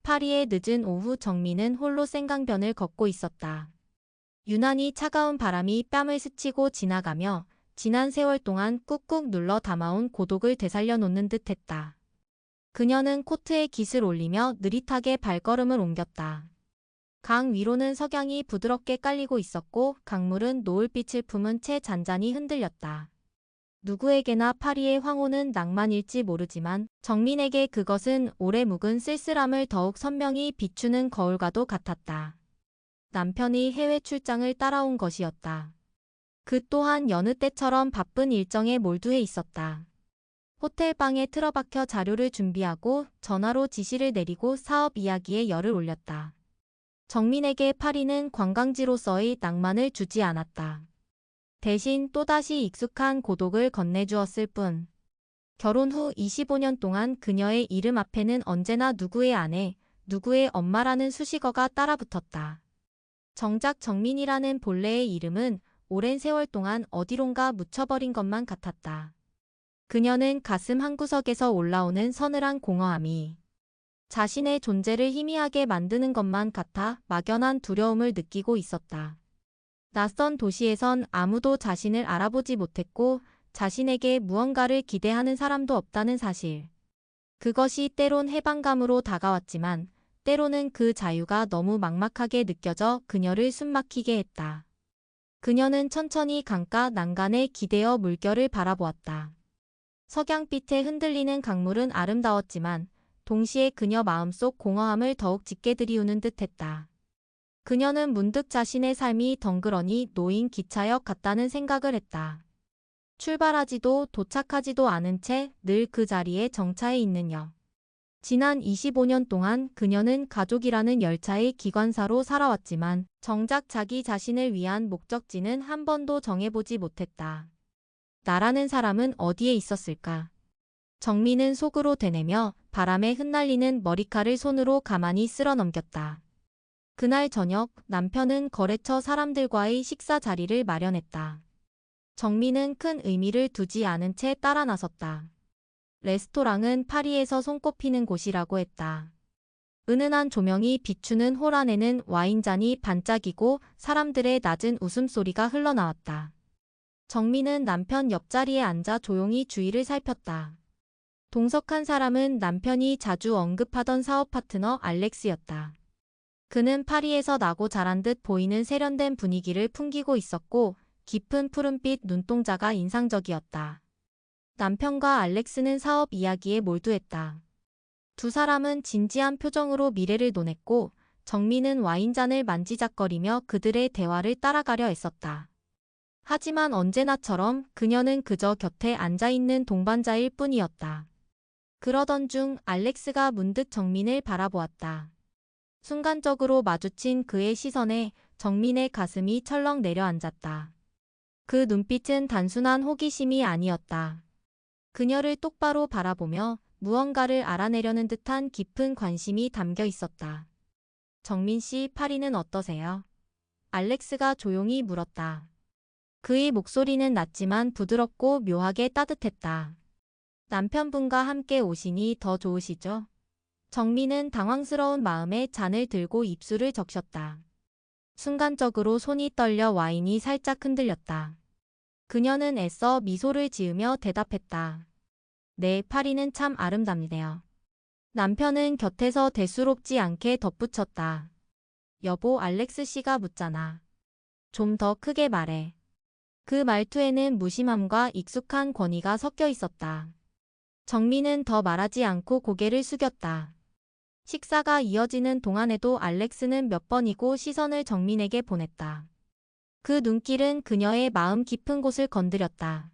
파리의 늦은 오후 정민은 홀로 생강변을 걷고 있었다. 유난히 차가운 바람이 뺨을 스치고 지나가며 지난 세월 동안 꾹꾹 눌러 담아온 고독을 되살려 놓는 듯했다. 그녀는 코트에 깃을 올리며 느릿하게 발걸음을 옮겼다. 강 위로는 석양이 부드럽게 깔리고 있었고 강물은 노을빛을 품은 채 잔잔히 흔들렸다. 누구에게나 파리의 황혼은 낭만일지 모르지만 정민에게 그것은 오래 묵은 쓸쓸함을 더욱 선명히 비추는 거울과도 같았다. 남편이 해외 출장을 따라온 것이었다. 그 또한 여느 때처럼 바쁜 일정에 몰두해 있었다. 호텔방에 틀어박혀 자료를 준비하고 전화로 지시를 내리고 사업 이야기에 열을 올렸다. 정민에게 파리는 관광지로서의 낭만을 주지 않았다. 대신 또다시 익숙한 고독을 건네주었을 뿐. 결혼 후 25년 동안 그녀의 이름 앞에는 언제나 누구의 아내, 누구의 엄마라는 수식어가 따라붙었다. 정작 정민이라는 본래의 이름은 오랜 세월 동안 어디론가 묻혀버린 것만 같았다. 그녀는 가슴 한구석에서 올라오는 서늘한 공허함이 자신의 존재를 희미하게 만드는 것만 같아 막연한 두려움을 느끼고 있었다. 낯선 도시에선 아무도 자신을 알아보지 못했고 자신에게 무언가를 기대하는 사람도 없다는 사실. 그것이 때론 해방감으로 다가왔지만 때로는 그 자유가 너무 막막하게 느껴져 그녀를 숨막히게 했다. 그녀는 천천히 강가 난간에 기대어 물결을 바라보았다. 석양빛에 흔들리는 강물은 아름다웠지만 동시에 그녀 마음속 공허함을 더욱 짙게 들이우는 듯했다. 그녀는 문득 자신의 삶이 덩그러니 놓인 기차역 같다는 생각을 했다. 출발하지도 도착하지도 않은 채 늘 그 자리에 정차해 있는 여. 지난 25년 동안 그녀는 가족이라는 열차의 기관사로 살아왔지만 정작 자기 자신을 위한 목적지는 한 번도 정해보지 못했다. 나라는 사람은 어디에 있었을까? 정민은 속으로 되뇌며 바람에 흩날리는 머리칼을 손으로 가만히 쓸어 넘겼다. 그날 저녁 남편은 거래처 사람들과의 식사 자리를 마련했다. 정민은 큰 의미를 두지 않은 채 따라 나섰다. 레스토랑은 파리에서 손꼽히는 곳이라고 했다. 은은한 조명이 비추는 홀 안에는 와인잔이 반짝이고 사람들의 낮은 웃음소리가 흘러나왔다. 정민은 남편 옆자리에 앉아 조용히 주위를 살폈다. 동석한 사람은 남편이 자주 언급하던 사업 파트너 알렉스였다. 그는 파리에서 나고 자란 듯 보이는 세련된 분위기를 풍기고 있었고 깊은 푸른빛 눈동자가 인상적이었다. 남편과 알렉스는 사업 이야기에 몰두했다. 두 사람은 진지한 표정으로 미래를 논했고 정민은 와인잔을 만지작거리며 그들의 대화를 따라가려 애썼다. 하지만 언제나처럼 그녀는 그저 곁에 앉아있는 동반자일 뿐이었다. 그러던 중 알렉스가 문득 정민을 바라보았다. 순간적으로 마주친 그의 시선에 정민의 가슴이 철렁 내려앉았다. 그 눈빛은 단순한 호기심이 아니었다. 그녀를 똑바로 바라보며 무언가를 알아내려는 듯한 깊은 관심이 담겨 있었다. 정민 씨, 파리는 어떠세요? 알렉스가 조용히 물었다. 그의 목소리는 낮지만 부드럽고 묘하게 따뜻했다. 남편분과 함께 오시니 더 좋으시죠? 정민은 당황스러운 마음에 잔을 들고 입술을 적셨다. 순간적으로 손이 떨려 와인이 살짝 흔들렸다. 그녀는 애써 미소를 지으며 대답했다. 네, 파리는 참 아름답네요. 남편은 곁에서 대수롭지 않게 덧붙였다. 여보, 알렉스 씨가 묻잖아. 좀 더 크게 말해. 그 말투에는 무심함과 익숙한 권위가 섞여 있었다. 정민은 더 말하지 않고 고개를 숙였다. 식사가 이어지는 동안에도 알렉스는 몇 번이고 시선을 정민에게 보냈다. 그 눈길은 그녀의 마음 깊은 곳을 건드렸다.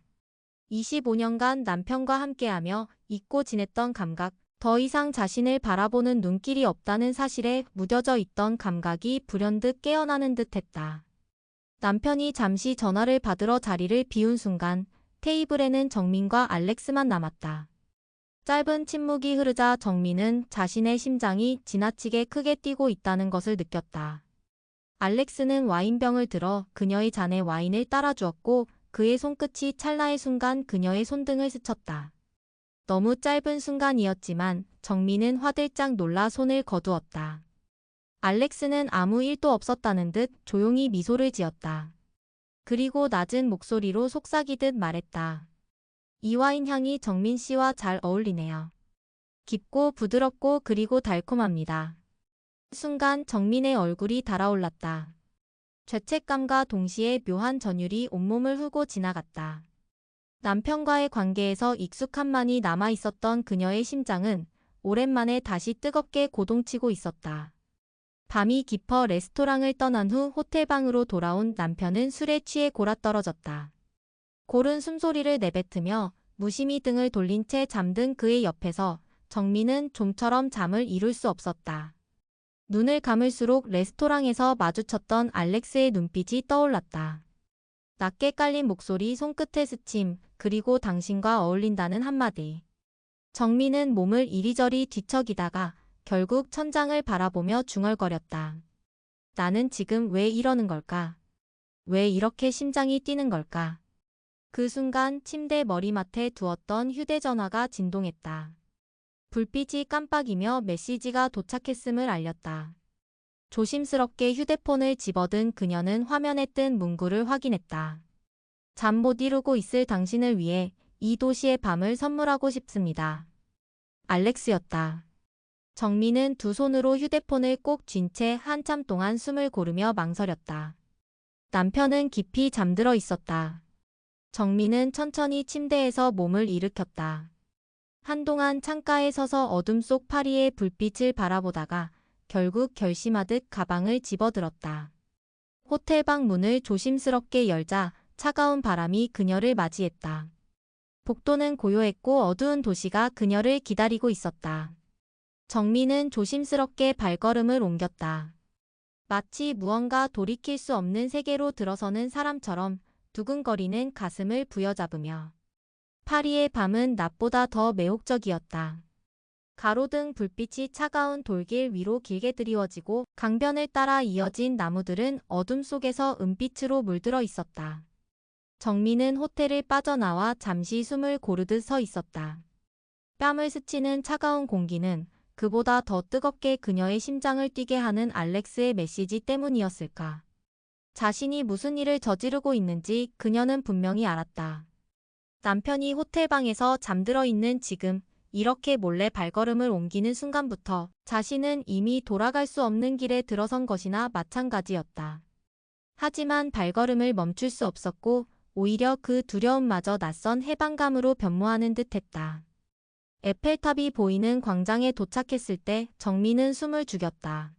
25년간 남편과 함께하며 잊고 지냈던 감각, 더 이상 자신을 바라보는 눈길이 없다는 사실에 무뎌져 있던 감각이 불현듯 깨어나는 듯했다. 남편이 잠시 전화를 받으러 자리를 비운 순간 테이블에는 정민과 알렉스만 남았다. 짧은 침묵이 흐르자 정민은 자신의 심장이 지나치게 크게 뛰고 있다는 것을 느꼈다. 알렉스는 와인병을 들어 그녀의 잔에 와인을 따라주었고 그의 손끝이 찰나의 순간 그녀의 손등을 스쳤다. 너무 짧은 순간이었지만 정민은 화들짝 놀라 손을 거두었다. 알렉스는 아무 일도 없었다는 듯 조용히 미소를 지었다. 그리고 낮은 목소리로 속삭이듯 말했다. 이 와인 향이 정민 씨와 잘 어울리네요. 깊고 부드럽고 그리고 달콤합니다. 순간 정민의 얼굴이 달아올랐다. 죄책감과 동시에 묘한 전율이 온몸을 흐고 지나갔다. 남편과의 관계에서 익숙함만이 남아있었던 그녀의 심장은 오랜만에 다시 뜨겁게 고동치고 있었다. 밤이 깊어 레스토랑을 떠난 후 호텔방으로 돌아온 남편은 술에 취해 골아떨어졌다. 고른 숨소리를 내뱉으며 무심히 등을 돌린 채 잠든 그의 옆에서 정민은 좀처럼 잠을 이룰 수 없었다. 눈을 감을수록 레스토랑에서 마주쳤던 알렉스의 눈빛이 떠올랐다. 낮게 깔린 목소리, 손끝의 스침, 그리고 당신과 어울린다는 한마디. 정민은 몸을 이리저리 뒤척이다가 결국 천장을 바라보며 중얼거렸다. 나는 지금 왜 이러는 걸까? 왜 이렇게 심장이 뛰는 걸까? 그 순간 침대 머리맡에 두었던 휴대전화가 진동했다. 불빛이 깜빡이며 메시지가 도착했음을 알렸다. 조심스럽게 휴대폰을 집어든 그녀는 화면에 뜬 문구를 확인했다. 잠 못 이루고 있을 당신을 위해 이 도시의 밤을 선물하고 싶습니다. 알렉스였다. 정민은 두 손으로 휴대폰을 꼭 쥔 채 한참 동안 숨을 고르며 망설였다. 남편은 깊이 잠들어 있었다. 정민은 천천히 침대에서 몸을 일으켰다. 한동안 창가에 서서 어둠 속 파리의 불빛을 바라보다가 결국 결심하듯 가방을 집어들었다. 호텔방 문을 조심스럽게 열자 차가운 바람이 그녀를 맞이했다. 복도는 고요했고 어두운 도시가 그녀를 기다리고 있었다. 정민은 조심스럽게 발걸음을 옮겼다. 마치 무언가 돌이킬 수 없는 세계로 들어서는 사람처럼 두근거리는 가슴을 부여잡으며. 파리의 밤은 낮보다 더 매혹적이었다. 가로등 불빛이 차가운 돌길 위로 길게 드리워지고 강변을 따라 이어진 나무들은 어둠 속에서 은빛으로 물들어 있었다. 정민은 호텔을 빠져나와 잠시 숨을 고르듯 서 있었다. 뺨을 스치는 차가운 공기는 그보다 더 뜨겁게 그녀의 심장을 뛰게 하는 알렉스의 메시지 때문이었을까. 자신이 무슨 일을 저지르고 있는지 그녀는 분명히 알았다. 남편이 호텔방에서 잠들어 있는 지금 이렇게 몰래 발걸음을 옮기는 순간부터 자신은 이미 돌아갈 수 없는 길에 들어선 것이나 마찬가지였다. 하지만 발걸음을 멈출 수 없었고 오히려 그 두려움마저 낯선 해방감으로 변모하는 듯했다. 에펠탑이 보이는 광장에 도착했을 때 정민은 숨을 죽였다.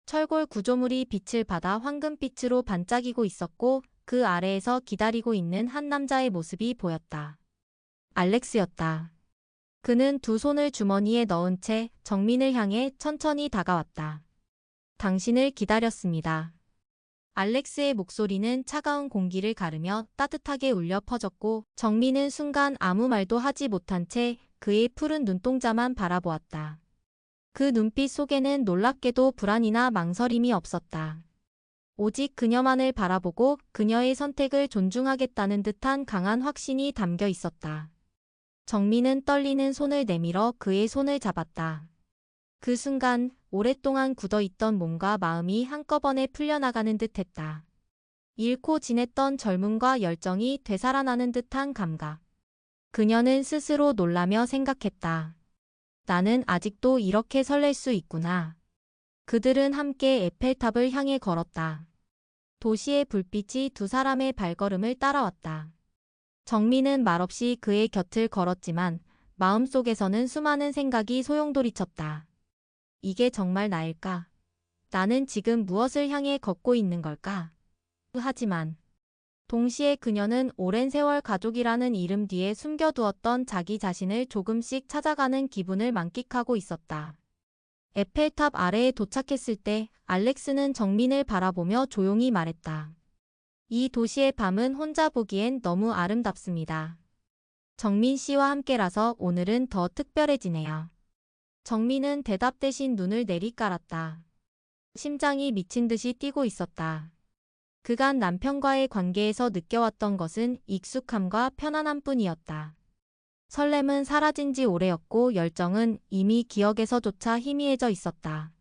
철골 구조물이 빛을 받아 황금빛으로 반짝이고 있었고 그 아래에서 기다리고 있는 한 남자의 모습이 보였다. 알렉스였다. 그는 두 손을 주머니에 넣은 채 정민을 향해 천천히 다가왔다. 당신을 기다렸습니다. 알렉스의 목소리는 차가운 공기를 가르며 따뜻하게 울려 퍼졌고 정민은 순간 아무 말도 하지 못한 채 그의 푸른 눈동자만 바라보았다. 그 눈빛 속에는 놀랍게도 불안이나 망설임이 없었다. 오직 그녀만을 바라보고 그녀의 선택을 존중하겠다는 듯한 강한 확신이 담겨 있었다. 정민은 떨리는 손을 내밀어 그의 손을 잡았다. 그 순간 오랫동안 굳어있던 몸과 마음이 한꺼번에 풀려나가는 듯했다. 잃고 지냈던 젊음과 열정이 되살아나는 듯한 감각. 그녀는 스스로 놀라며 생각했다. 나는 아직도 이렇게 설렐 수 있구나. 그들은 함께 에펠탑을 향해 걸었다. 도시의 불빛이 두 사람의 발걸음을 따라왔다. 정민은 말없이 그의 곁을 걸었지만 마음속에서는 수많은 생각이 소용돌이쳤다. 이게 정말 나일까? 나는 지금 무엇을 향해 걷고 있는 걸까? 하지만 동시에 그녀는 오랜 세월 가족이라는 이름 뒤에 숨겨두었던 자기 자신을 조금씩 찾아가는 기분을 만끽하고 있었다. 에펠탑 아래에 도착했을 때 알렉스는 정민을 바라보며 조용히 말했다. 이 도시의 밤은 혼자 보기엔 너무 아름답습니다. 정민 씨와 함께라서 오늘은 더 특별해지네요. 정민은 대답 대신 눈을 내리깔았다. 심장이 미친 듯이 뛰고 있었다. 그간 남편과의 관계에서 느껴왔던 것은 익숙함과 편안함뿐이었다. 설렘은 사라진 지 오래였고 열정은 이미 기억에서조차 희미해져 있었다.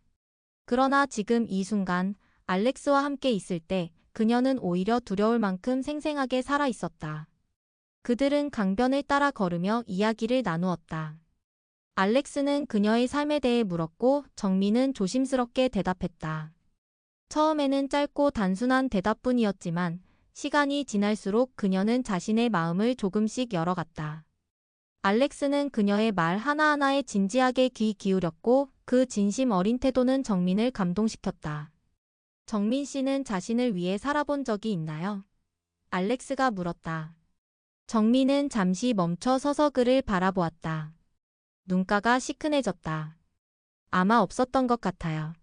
그러나 지금 이 순간 알렉스와 함께 있을 때 그녀는 오히려 두려울 만큼 생생하게 살아 있었다. 그들은 강변을 따라 걸으며 이야기를 나누었다. 알렉스는 그녀의 삶에 대해 물었고 정민은 조심스럽게 대답했다. 처음에는 짧고 단순한 대답뿐이었지만 시간이 지날수록 그녀는 자신의 마음을 조금씩 열어갔다. 알렉스는 그녀의 말 하나하나에 진지하게 귀 기울였고 그 진심 어린 태도는 정민을 감동시켰다. 정민 씨는 자신을 위해 살아본 적이 있나요? 알렉스가 물었다. 정민은 잠시 멈춰 서서 그를 바라보았다. 눈가가 시큰해졌다. 아마 없었던 것 같아요.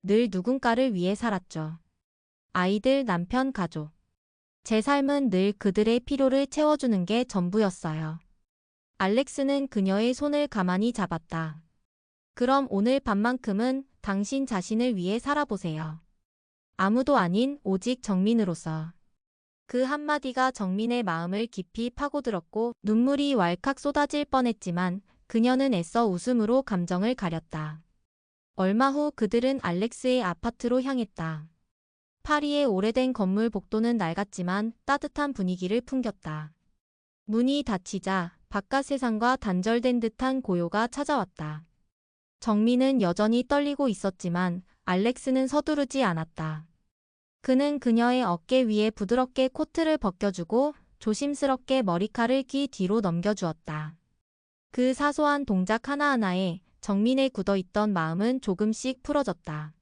늘 누군가를 위해 살았죠. 아이들, 남편, 가족. 제 삶은 늘 그들의 필요를 채워주는 게 전부였어요. 알렉스는 그녀의 손을 가만히 잡았다. 그럼 오늘 밤만큼은 당신 자신을 위해 살아보세요. 아무도 아닌 오직 정민으로서. 그 한마디가 정민의 마음을 깊이 파고들었고 눈물이 왈칵 쏟아질 뻔했지만 그녀는 애써 웃음으로 감정을 가렸다. 얼마 후 그들은 알렉스의 아파트로 향했다. 파리의 오래된 건물 복도는 낡았지만 따뜻한 분위기를 풍겼다. 문이 닫히자 바깥 세상과 단절된 듯한 고요가 찾아왔다. 정민은 여전히 떨리고 있었지만 알렉스는 서두르지 않았다. 그는 그녀의 어깨 위에 부드럽게 코트를 벗겨주고 조심스럽게 머리칼을 귀 뒤로 넘겨주었다. 그 사소한 동작 하나하나에 정민의 굳어있던 마음은 조금씩 풀어졌다.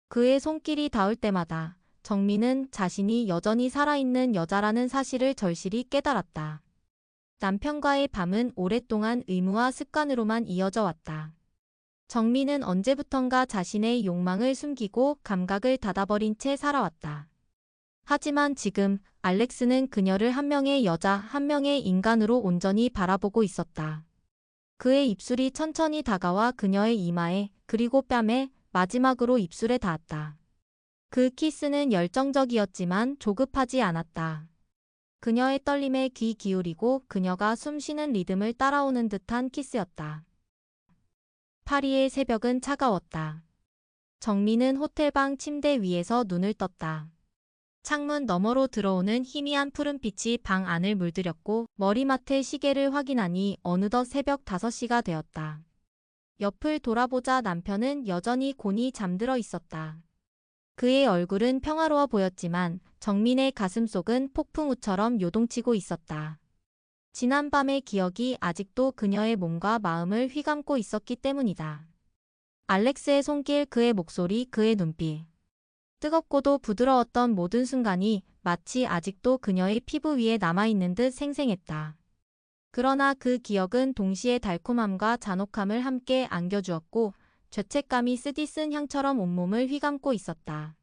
그의 손길이 닿을 때마다 정민은 자신이 여전히 살아있는 여자라는 사실을 절실히 깨달았다. 남편과의 밤은 오랫동안 의무와 습관으로만 이어져 왔다. 정민은 언제부턴가 자신의 욕망을 숨기고 감각을 닫아버린 채 살아왔다. 하지만 지금 알렉스는 그녀를 한 명의 여자, 한 명의 인간으로 온전히 바라보고 있었다. 그의 입술이 천천히 다가와 그녀의 이마에 그리고 뺨에 마지막으로 입술에 닿았다. 그 키스는 열정적이었지만 조급하지 않았다. 그녀의 떨림에 귀 기울이고 그녀가 숨쉬는 리듬을 따라오는 듯한 키스였다. 파리의 새벽은 차가웠다. 정민은 호텔방 침대 위에서 눈을 떴다. 창문 너머로 들어오는 희미한 푸른빛이 방 안을 물들였고 머리맡의 시계를 확인하니 어느덧 새벽 5시가 되었다. 옆을 돌아보자 남편은 여전히 곤히 잠들어 있었다. 그의 얼굴은 평화로워 보였지만 정민의 가슴속은 폭풍우처럼 요동치고 있었다. 지난밤의 기억이 아직도 그녀의 몸과 마음을 휘감고 있었기 때문이다. 알렉스의 손길, 그의 목소리, 그의 눈빛. 뜨겁고도 부드러웠던 모든 순간이 마치 아직도 그녀의 피부 위에 남아있는 듯 생생했다. 그러나 그 기억은 동시에 달콤함과 잔혹함을 함께 안겨주었고 죄책감이 쓰디쓴 향처럼 온몸을 휘감고 있었다.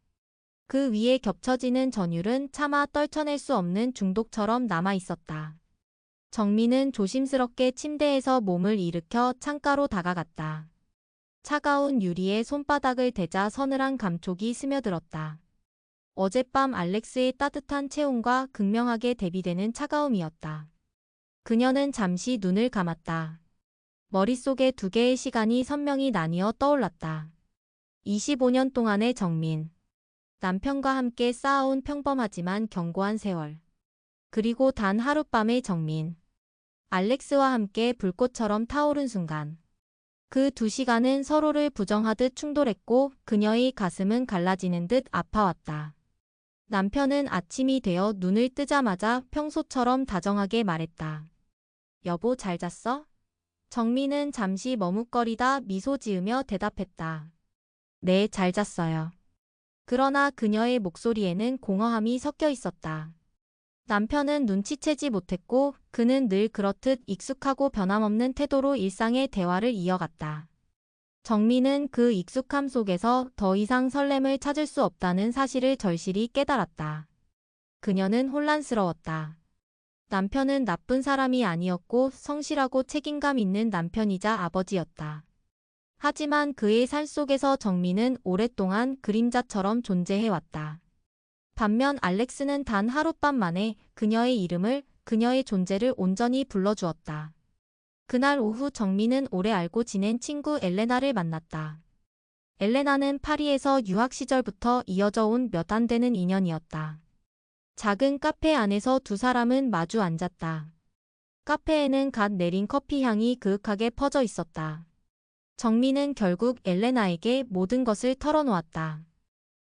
그 위에 겹쳐지는 전율은 차마 떨쳐낼 수 없는 중독처럼 남아있었다. 정민은 조심스럽게 침대에서 몸을 일으켜 창가로 다가갔다. 차가운 유리에 손바닥을 대자 서늘한 감촉이 스며들었다. 어젯밤 알렉스의 따뜻한 체온과 극명하게 대비되는 차가움이었다. 그녀는 잠시 눈을 감았다. 머릿속에 2개의 시간이 선명히 나뉘어 떠올랐다. 25년 동안의 정민. 남편과 함께 쌓아온 평범하지만 견고한 세월. 그리고 단 하룻밤의 정민. 알렉스와 함께 불꽃처럼 타오른 순간. 그 2시간은 서로를 부정하듯 충돌했고 그녀의 가슴은 갈라지는 듯 아파왔다. 남편은 아침이 되어 눈을 뜨자마자 평소처럼 다정하게 말했다. 여보, 잘 잤어? 정민은 잠시 머뭇거리다 미소 지으며 대답했다. 네, 잘 잤어요. 그러나 그녀의 목소리에는 공허함이 섞여 있었다. 남편은 눈치채지 못했고 그는 늘 그렇듯 익숙하고 변함없는 태도로 일상의 대화를 이어갔다. 정민은 그 익숙함 속에서 더 이상 설렘을 찾을 수 없다는 사실을 절실히 깨달았다. 그녀는 혼란스러웠다. 남편은 나쁜 사람이 아니었고 성실하고 책임감 있는 남편이자 아버지였다. 하지만 그의 삶 속에서 정민은 오랫동안 그림자처럼 존재해왔다. 반면 알렉스는 단 하룻밤 만에 그녀의 이름을, 그녀의 존재를 온전히 불러주었다. 그날 오후 정민은 오래 알고 지낸 친구 엘레나를 만났다. 엘레나는 파리에서 유학 시절부터 이어져 온 몇 안 되는 인연이었다. 작은 카페 안에서 두 사람은 마주 앉았다. 카페에는 갓 내린 커피 향이 그윽하게 퍼져 있었다. 정민은 결국 엘레나에게 모든 것을 털어놓았다.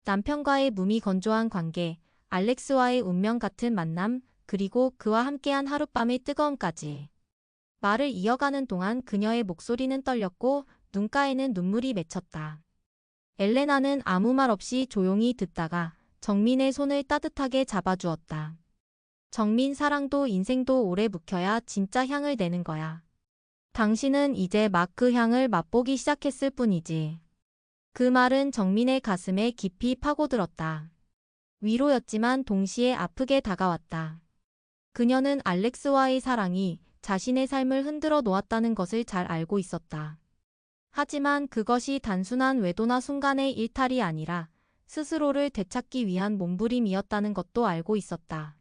남편과의 무미건조한 관계, 알렉스와의 운명 같은 만남, 그리고 그와 함께한 하룻밤의 뜨거움까지. 말을 이어가는 동안 그녀의 목소리는 떨렸고 눈가에는 눈물이 맺혔다. 엘레나는 아무 말 없이 조용히 듣다가 정민의 손을 따뜻하게 잡아주었다. 정민, 사랑도 인생도 오래 묵혀야 진짜 향을 내는 거야. 당신은 이제 막 그 향을 맛보기 시작했을 뿐이지. 그 말은 정민의 가슴에 깊이 파고들었다. 위로였지만 동시에 아프게 다가왔다. 그녀는 알렉스와의 사랑이 자신의 삶을 흔들어 놓았다는 것을 잘 알고 있었다. 하지만 그것이 단순한 외도나 순간의 일탈이 아니라 스스로를 되찾기 위한 몸부림이었다는 것도 알고 있었다.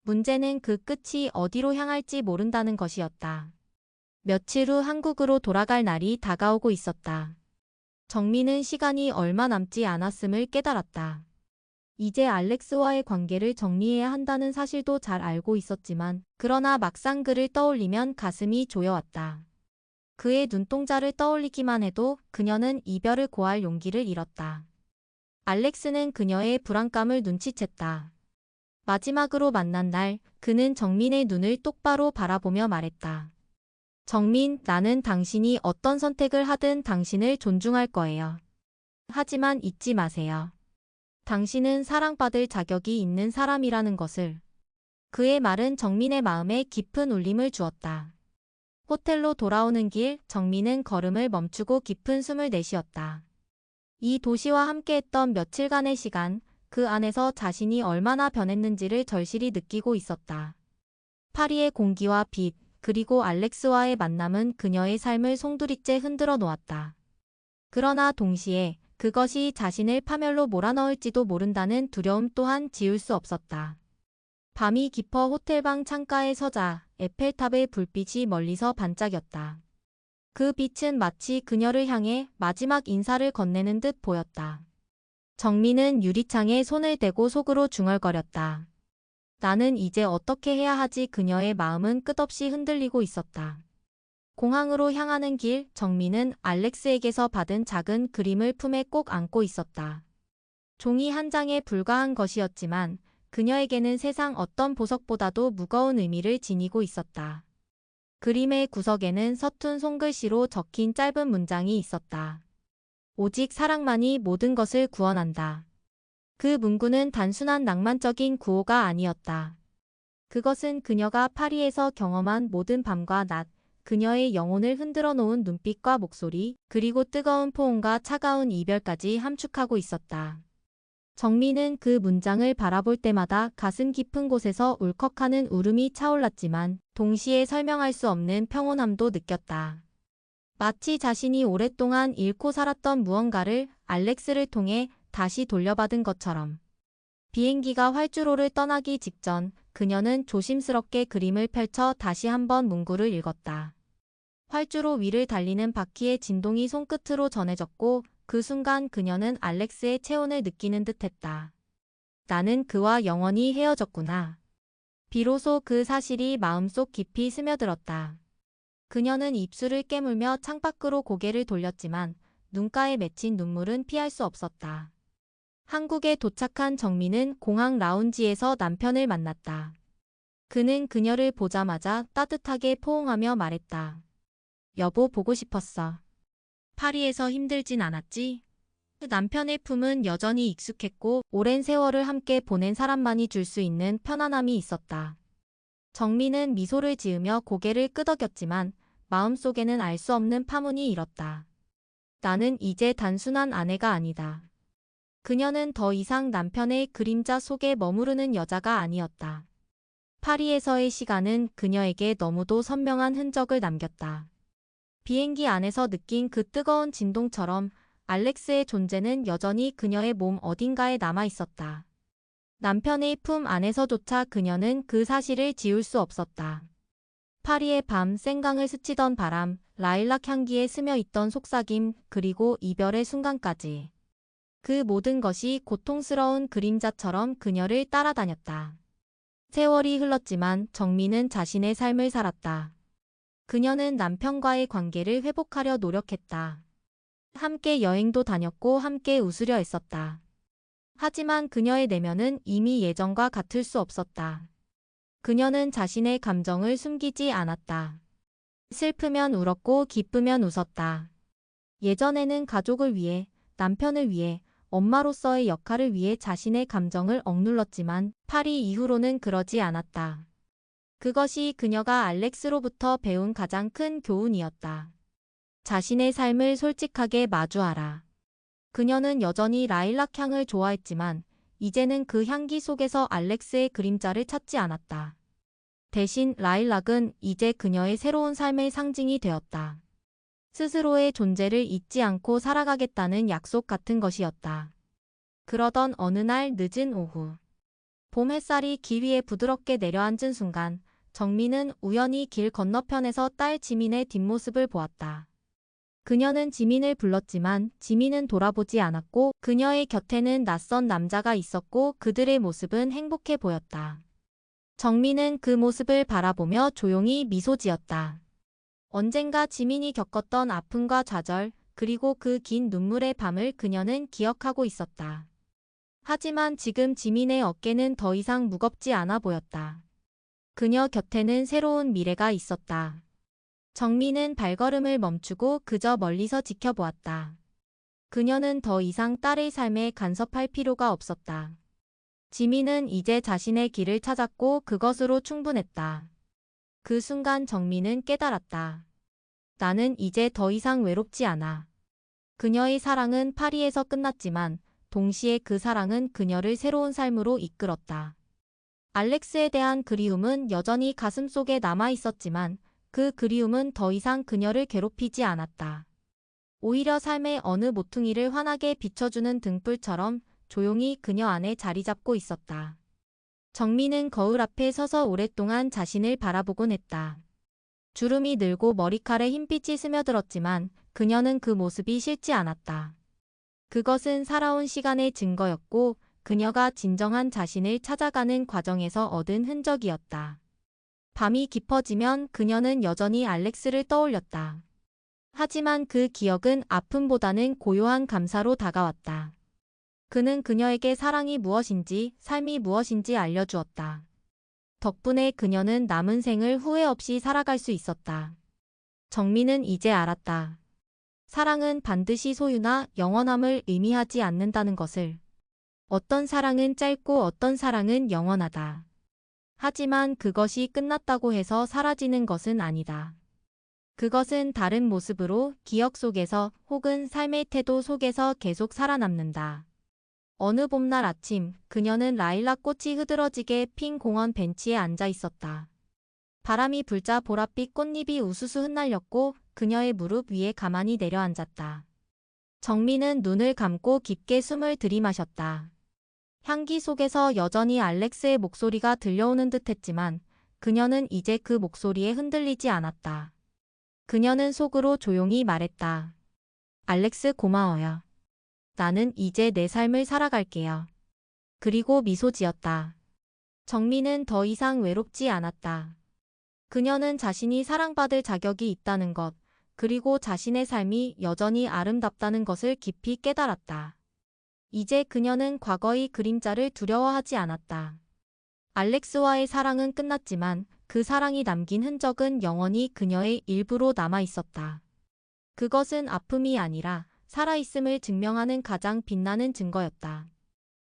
문제는 그 끝이 어디로 향할지 모른다는 것이었다. 며칠 후 한국으로 돌아갈 날이 다가오고 있었다. 정민은 시간이 얼마 남지 않았음을 깨달았다. 이제 알렉스와의 관계를 정리해야 한다는 사실도 잘 알고 있었지만 그러나 막상 그를 떠올리면 가슴이 조여왔다. 그의 눈동자를 떠올리기만 해도 그녀는 이별을 고할 용기를 잃었다. 알렉스는 그녀의 불안감을 눈치챘다. 마지막으로 만난 날 그는 정민의 눈을 똑바로 바라보며 말했다. 정민, 나는 당신이 어떤 선택을 하든 당신을 존중할 거예요. 하지만 잊지 마세요. 당신은 사랑받을 자격이 있는 사람이라는 것을. 그의 말은 정민의 마음에 깊은 울림을 주었다. 호텔로 돌아오는 길 정민은 걸음을 멈추고 깊은 숨을 내쉬었다. 이 도시와 함께했던 며칠간의 시간, 그 안에서 자신이 얼마나 변했는지를 절실히 느끼고 있었다. 파리의 공기와 빛, 그리고 알렉스와의 만남은 그녀의 삶을 송두리째 흔들어 놓았다. 그러나 동시에 그것이 자신을 파멸로 몰아넣을지도 모른다는 두려움 또한 지울 수 없었다. 밤이 깊어 호텔방 창가에 서자 에펠탑의 불빛이 멀리서 반짝였다. 그 빛은 마치 그녀를 향해 마지막 인사를 건네는 듯 보였다. 정민은 유리창에 손을 대고 속으로 중얼거렸다. 나는 이제 어떻게 해야 하지? 그녀의 마음은 끝없이 흔들리고 있었다. 공항으로 향하는 길, 정민은 알렉스에게서 받은 작은 그림을 품에 꼭 안고 있었다. 종이 한 장에 불과한 것이었지만 그녀에게는 세상 어떤 보석보다도 무거운 의미를 지니고 있었다. 그림의 구석에는 서툰 손글씨로 적힌 짧은 문장이 있었다. 오직 사랑만이 모든 것을 구원한다. 그 문구는 단순한 낭만적인 구호가 아니었다. 그것은 그녀가 파리에서 경험한 모든 밤과 낮, 그녀의 영혼을 흔들어 놓은 눈빛과 목소리, 그리고 뜨거운 포옹과 차가운 이별까지 함축하고 있었다. 정민은 그 문장을 바라볼 때마다 가슴 깊은 곳에서 울컥하는 울음이 차올랐지만 동시에 설명할 수 없는 평온함도 느꼈다. 마치 자신이 오랫동안 잃고 살았던 무언가를 알렉스를 통해 다시 돌려받은 것처럼. 비행기가 활주로를 떠나기 직전 그녀는 조심스럽게 그림을 펼쳐 다시 한번 문구를 읽었다. 활주로 위를 달리는 바퀴의 진동이 손끝으로 전해졌고 그 순간 그녀는 알렉스의 체온을 느끼는 듯했다. 나는 그와 영원히 헤어졌구나. 비로소 그 사실이 마음속 깊이 스며들었다. 그녀는 입술을 깨물며 창밖으로 고개를 돌렸지만 눈가에 맺힌 눈물은 피할 수 없었다. 한국에 도착한 정민은 공항 라운지에서 남편을 만났다. 그는 그녀를 보자마자 따뜻하게 포옹하며 말했다. 여보, 보고 싶었어. 파리에서 힘들진 않았지? 남편의 품은 여전히 익숙했고 오랜 세월을 함께 보낸 사람만이 줄 수 있는 편안함이 있었다. 정민은 미소를 지으며 고개를 끄덕였지만 마음속에는 알 수 없는 파문이 일었다. 나는 이제 단순한 아내가 아니다. 그녀는 더 이상 남편의 그림자 속에 머무르는 여자가 아니었다. 파리에서의 시간은 그녀에게 너무도 선명한 흔적을 남겼다. 비행기 안에서 느낀 그 뜨거운 진동처럼 알렉스의 존재는 여전히 그녀의 몸 어딘가에 남아 있었다. 남편의 품 안에서조차 그녀는 그 사실을 지울 수 없었다. 파리의 밤, 생강을 스치던 바람, 라일락 향기에 스며있던 속삭임, 그리고 이별의 순간까지. 그 모든 것이 고통스러운 그림자처럼 그녀를 따라다녔다. 세월이 흘렀지만 정민은 자신의 삶을 살았다. 그녀는 남편과의 관계를 회복하려 노력했다. 함께 여행도 다녔고 함께 웃으려 했었다. 하지만 그녀의 내면은 이미 예전과 같을 수 없었다. 그녀는 자신의 감정을 숨기지 않았다. 슬프면 울었고 기쁘면 웃었다. 예전에는 가족을 위해, 남편을 위해, 엄마로서의 역할을 위해 자신의 감정을 억눌렀지만 파리 이후로는 그러지 않았다. 그것이 그녀가 알렉스로부터 배운 가장 큰 교훈이었다. 자신의 삶을 솔직하게 마주하라. 그녀는 여전히 라일락 향을 좋아했지만 이제는 그 향기 속에서 알렉스의 그림자를 찾지 않았다. 대신 라일락은 이제 그녀의 새로운 삶의 상징이 되었다. 스스로의 존재를 잊지 않고 살아가겠다는 약속 같은 것이었다. 그러던 어느 날 늦은 오후. 봄 햇살이 길 위에 부드럽게 내려앉은 순간 정민은 우연히 길 건너편에서 딸 지민의 뒷모습을 보았다. 그녀는 지민을 불렀지만 지민은 돌아보지 않았고 그녀의 곁에는 낯선 남자가 있었고 그들의 모습은 행복해 보였다. 정민은 그 모습을 바라보며 조용히 미소 지었다. 언젠가 지민이 겪었던 아픔과 좌절, 그리고 그 긴 눈물의 밤을 그녀는 기억하고 있었다. 하지만 지금 지민의 어깨는 더 이상 무겁지 않아 보였다. 그녀 곁에는 새로운 미래가 있었다. 정민은 발걸음을 멈추고 그저 멀리서 지켜보았다. 그녀는 더 이상 딸의 삶에 간섭할 필요가 없었다. 지민은 이제 자신의 길을 찾았고 그것으로 충분했다. 그 순간 정민은 깨달았다. 나는 이제 더 이상 외롭지 않아. 그녀의 사랑은 파리에서 끝났지만 동시에 그 사랑은 그녀를 새로운 삶으로 이끌었다. 알렉스에 대한 그리움은 여전히 가슴속에 남아 있었지만 그 그리움은 더 이상 그녀를 괴롭히지 않았다. 오히려 삶의 어느 모퉁이를 환하게 비춰주는 등불처럼 조용히 그녀 안에 자리 잡고 있었다. 정민은 거울 앞에 서서 오랫동안 자신을 바라보곤 했다. 주름이 늘고 머리칼에 흰빛이 스며들었지만 그녀는 그 모습이 싫지 않았다. 그것은 살아온 시간의 증거였고 그녀가 진정한 자신을 찾아가는 과정에서 얻은 흔적이었다. 밤이 깊어지면 그녀는 여전히 알렉스를 떠올렸다. 하지만 그 기억은 아픔보다는 고요한 감사로 다가왔다. 그는 그녀에게 사랑이 무엇인지, 삶이 무엇인지 알려주었다. 덕분에 그녀는 남은 생을 후회 없이 살아갈 수 있었다. 정민은 이제 알았다. 사랑은 반드시 소유나 영원함을 의미하지 않는다는 것을. 어떤 사랑은 짧고 어떤 사랑은 영원하다. 하지만 그것이 끝났다고 해서 사라지는 것은 아니다. 그것은 다른 모습으로 기억 속에서 혹은 삶의 태도 속에서 계속 살아남는다. 어느 봄날 아침, 그녀는 라일락 꽃이 흐드러지게 핀 공원 벤치에 앉아 있었다. 바람이 불자 보랏빛 꽃잎이 우수수 흩날렸고 그녀의 무릎 위에 가만히 내려앉았다. 정민은 눈을 감고 깊게 숨을 들이마셨다. 향기 속에서 여전히 알렉스의 목소리가 들려오는 듯했지만 그녀는 이제 그 목소리에 흔들리지 않았다. 그녀는 속으로 조용히 말했다. 알렉스 고마워요. 나는 이제 내 삶을 살아갈게요. 그리고 미소 지었다. 정민은 더 이상 외롭지 않았다. 그녀는 자신이 사랑받을 자격이 있다는 것, 그리고 자신의 삶이 여전히 아름답다는 것을 깊이 깨달았다. 이제 그녀는 과거의 그림자를 두려워하지 않았다. 알렉스와의 사랑은 끝났지만 그 사랑이 남긴 흔적은 영원히 그녀의 일부로 남아 있었다. 그것은 아픔이 아니라 살아있음을 증명하는 가장 빛나는 증거였다.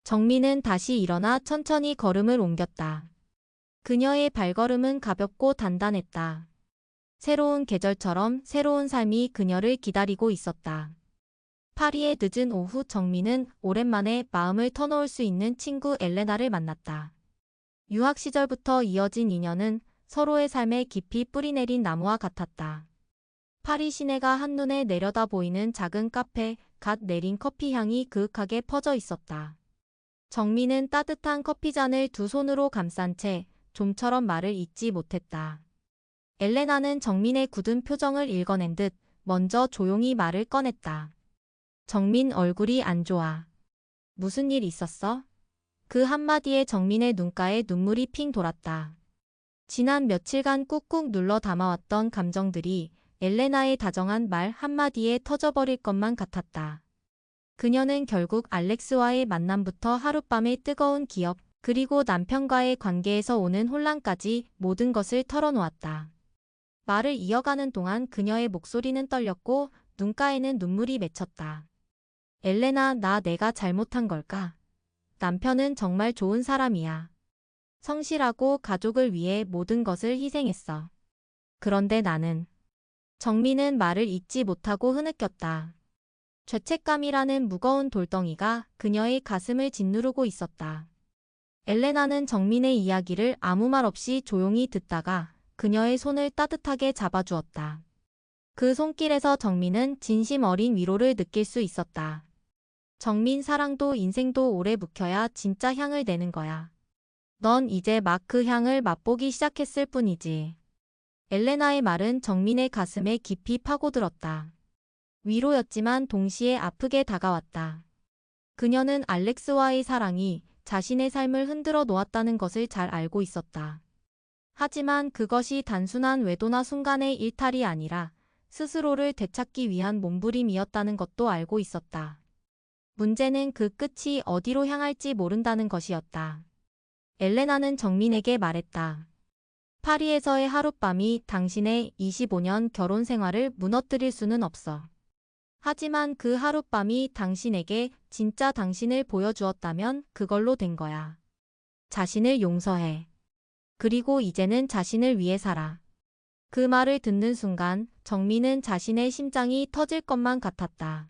정민은 다시 일어나 천천히 걸음을 옮겼다. 그녀의 발걸음은 가볍고 단단했다. 새로운 계절처럼 새로운 삶이 그녀를 기다리고 있었다. 파리의 늦은 오후 정민은 오랜만에 마음을 터놓을 수 있는 친구 엘레나를 만났다. 유학 시절부터 이어진 인연은 서로의 삶에 깊이 뿌리내린 나무와 같았다. 파리 시내가 한눈에 내려다 보이는 작은 카페, 갓 내린 커피 향이 그윽하게 퍼져 있었다. 정민은 따뜻한 커피잔을 두 손으로 감싼 채 좀처럼 말을 잇지 못했다. 엘레나는 정민의 굳은 표정을 읽어낸 듯 먼저 조용히 말을 꺼냈다. 정민 얼굴이 안 좋아. 무슨 일 있었어? 그 한마디에 정민의 눈가에 눈물이 핑 돌았다. 지난 며칠간 꾹꾹 눌러 담아왔던 감정들이 엘레나의 다정한 말 한마디에 터져버릴 것만 같았다. 그녀는 결국 알렉스와의 만남부터 하룻밤의 뜨거운 기억, 그리고 남편과의 관계에서 오는 혼란까지 모든 것을 털어놓았다. 말을 이어가는 동안 그녀의 목소리는 떨렸고 눈가에는 눈물이 맺혔다. 엘레나, 내가 잘못한 걸까? 남편은 정말 좋은 사람이야. 성실하고 가족을 위해 모든 것을 희생했어. 그런데 나는. 정민은 말을 잇지 못하고 흐느꼈다. 죄책감이라는 무거운 돌덩이가 그녀의 가슴을 짓누르고 있었다. 엘레나는 정민의 이야기를 아무 말 없이 조용히 듣다가 그녀의 손을 따뜻하게 잡아주었다. 그 손길에서 정민은 진심 어린 위로를 느낄 수 있었다. 정민, 사랑도 인생도 오래 묵혀야 진짜 향을 내는 거야. 넌 이제 막 그 향을 맛보기 시작했을 뿐이지. 엘레나의 말은 정민의 가슴에 깊이 파고들었다. 위로였지만 동시에 아프게 다가왔다. 그녀는 알렉스와의 사랑이 자신의 삶을 흔들어 놓았다는 것을 잘 알고 있었다. 하지만 그것이 단순한 외도나 순간의 일탈이 아니라 스스로를 되찾기 위한 몸부림이었다는 것도 알고 있었다. 문제는 그 끝이 어디로 향할지 모른다는 것이었다. 엘레나는 정민에게 말했다. 파리에서의 하룻밤이 당신의 25년 결혼 생활을 무너뜨릴 수는 없어. 하지만 그 하룻밤이 당신에게 진짜 당신을 보여주었다면 그걸로 된 거야. 자신을 용서해. 그리고 이제는 자신을 위해 살아. 그 말을 듣는 순간 정민은 자신의 심장이 터질 것만 같았다.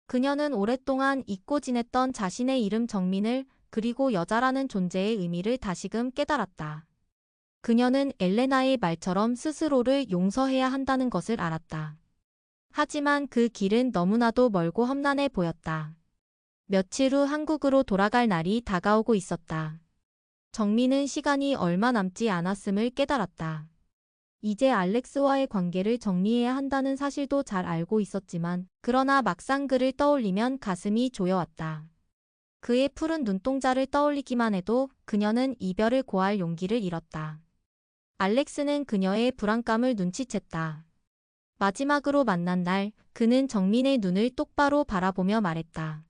그녀는 오랫동안 잊고 지냈던 자신의 이름 정민을, 그리고 여자라는 존재의 의미를 다시금 깨달았다. 그녀는 엘레나의 말처럼 스스로를 용서해야 한다는 것을 알았다. 하지만 그 길은 너무나도 멀고 험난해 보였다. 며칠 후 한국으로 돌아갈 날이 다가오고 있었다. 정민은 시간이 얼마 남지 않았음을 깨달았다. 이제 알렉스와의 관계를 정리해야 한다는 사실도 잘 알고 있었지만, 그러나 막상 그를 떠올리면 가슴이 조여왔다. 그의 푸른 눈동자를 떠올리기만 해도 그녀는 이별을 고할 용기를 잃었다. 알렉스는 그녀의 불안감을 눈치챘다. 마지막으로 만난 날, 그는 정민의 눈을 똑바로 바라보며 말했다.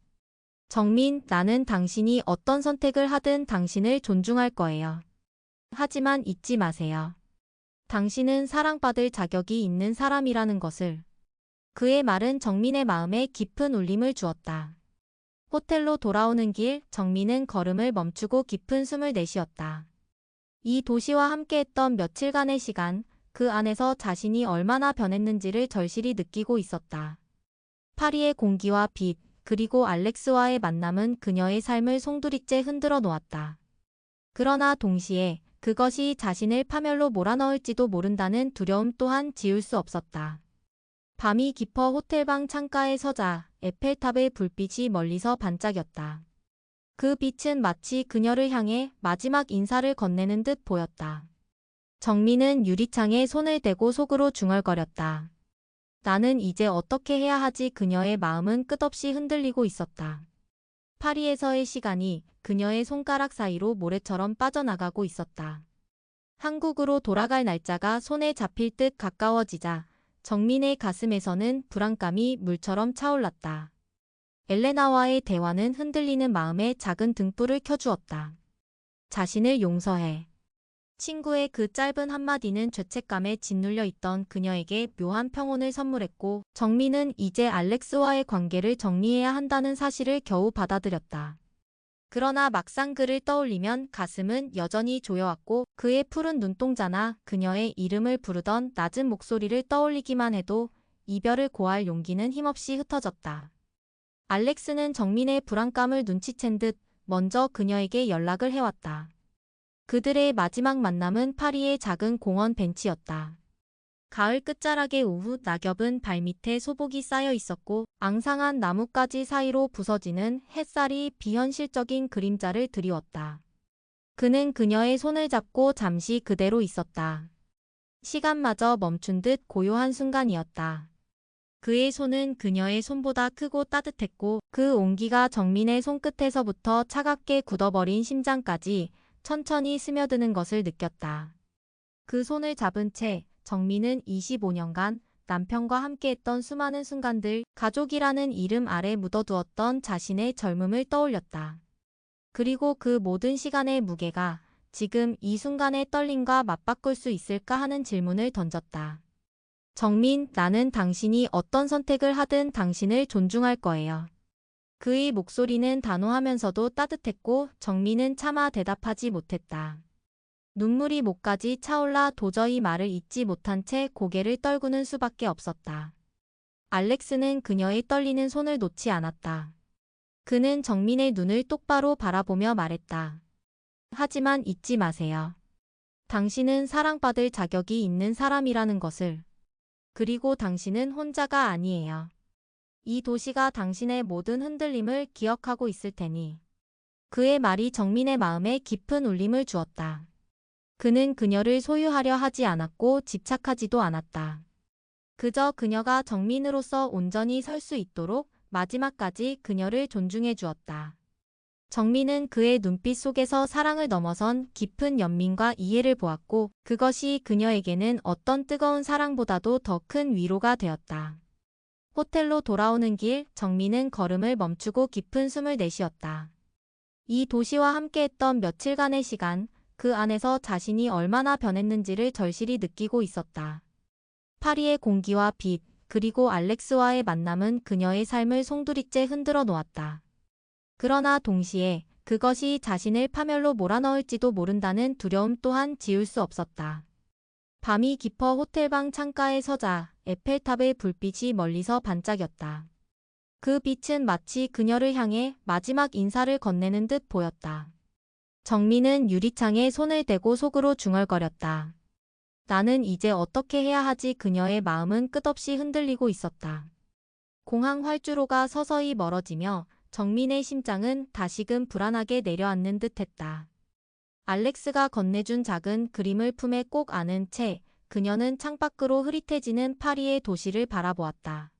정민, 나는 당신이 어떤 선택을 하든 당신을 존중할 거예요. 하지만 잊지 마세요. 당신은 사랑받을 자격이 있는 사람이라는 것을. 그의 말은 정민의 마음에 깊은 울림을 주었다. 호텔로 돌아오는 길, 정민은 걸음을 멈추고 깊은 숨을 내쉬었다. 이 도시와 함께했던 며칠간의 시간, 그 안에서 자신이 얼마나 변했는지를 절실히 느끼고 있었다. 파리의 공기와 빛, 그리고 알렉스와의 만남은 그녀의 삶을 송두리째 흔들어 놓았다. 그러나 동시에 그것이 자신을 파멸로 몰아넣을지도 모른다는 두려움 또한 지울 수 없었다. 밤이 깊어 호텔방 창가에 서자 에펠탑의 불빛이 멀리서 반짝였다. 그 빛은 마치 그녀를 향해 마지막 인사를 건네는 듯 보였다. 정민은 유리창에 손을 대고 속으로 중얼거렸다. 나는 이제 어떻게 해야 하지? 그녀의 마음은 끝없이 흔들리고 있었다. 파리에서의 시간이 그녀의 손가락 사이로 모래처럼 빠져나가고 있었다. 한국으로 돌아갈 날짜가 손에 잡힐 듯 가까워지자 정민의 가슴에서는 불안감이 물처럼 차올랐다. 엘레나와의 대화는 흔들리는 마음에 작은 등불을 켜주었다. 자신을 용서해. 친구의 그 짧은 한마디는 죄책감에 짓눌려 있던 그녀에게 묘한 평온을 선물했고, 정민은 이제 알렉스와의 관계를 정리해야 한다는 사실을 겨우 받아들였다. 그러나 막상 그를 떠올리면 가슴은 여전히 조여왔고, 그의 푸른 눈동자나 그녀의 이름을 부르던 낮은 목소리를 떠올리기만 해도 이별을 고할 용기는 힘없이 흩어졌다. 알렉스는 정민의 불안감을 눈치챈 듯 먼저 그녀에게 연락을 해왔다. 그들의 마지막 만남은 파리의 작은 공원 벤치였다. 가을 끝자락의 오후, 낙엽은 발밑에 소복이 쌓여 있었고 앙상한 나뭇가지 사이로 부서지는 햇살이 비현실적인 그림자를 드리웠다. 그는 그녀의 손을 잡고 잠시 그대로 있었다. 시간마저 멈춘 듯 고요한 순간이었다. 그의 손은 그녀의 손보다 크고 따뜻했고 그 온기가 정민의 손끝에서부터 차갑게 굳어버린 심장까지 천천히 스며드는 것을 느꼈다. 그 손을 잡은 채 정민은 25년간 남편과 함께했던 수많은 순간들, 가족이라는 이름 아래 묻어두었던 자신의 젊음을 떠올렸다. 그리고 그 모든 시간의 무게가 지금 이 순간의 떨림과 맞바꿀 수 있을까 하는 질문을 던졌다. 정민, 나는 당신이 어떤 선택을 하든 당신을 존중할 거예요. 그의 목소리는 단호하면서도 따뜻했고 정민은 차마 대답하지 못했다. 눈물이 목까지 차올라 도저히 말을 잇지 못한 채 고개를 떨구는 수밖에 없었다. 알렉스는 그녀의 떨리는 손을 놓지 않았다. 그는 정민의 눈을 똑바로 바라보며 말했다. 하지만 잊지 마세요. 당신은 사랑받을 자격이 있는 사람이라는 것을. 그리고 당신은 혼자가 아니에요. 이 도시가 당신의 모든 흔들림을 기억하고 있을 테니. 그의 말이 정민의 마음에 깊은 울림을 주었다. 그는 그녀를 소유하려 하지 않았고 집착하지도 않았다. 그저 그녀가 정민으로서 온전히 설 수 있도록 마지막까지 그녀를 존중해 주었다. 정민은 그의 눈빛 속에서 사랑을 넘어선 깊은 연민과 이해를 보았고 그것이 그녀에게는 어떤 뜨거운 사랑보다도 더 큰 위로가 되었다. 호텔로 돌아오는 길 정민은 걸음을 멈추고 깊은 숨을 내쉬었다. 이 도시와 함께했던 며칠간의 시간, 그 안에서 자신이 얼마나 변했는지를 절실히 느끼고 있었다. 파리의 공기와 빛, 그리고 알렉스와의 만남은 그녀의 삶을 송두리째 흔들어 놓았다. 그러나 동시에 그것이 자신을 파멸로 몰아넣을지도 모른다는 두려움 또한 지울 수 없었다. 밤이 깊어 호텔방 창가에 서자 에펠탑의 불빛이 멀리서 반짝였다. 그 빛은 마치 그녀를 향해 마지막 인사를 건네는 듯 보였다. 정민은 유리창에 손을 대고 속으로 중얼거렸다. 나는 이제 어떻게 해야 하지? 그녀의 마음은 끝없이 흔들리고 있었다. 공항 활주로가 서서히 멀어지며 정민의 심장은 다시금 불안하게 내려앉는 듯했다. 알렉스가 건네준 작은 그림을 품에 꼭 안은 채 그녀는 창밖으로 흐릿해지는 파리의 도시를 바라보았다.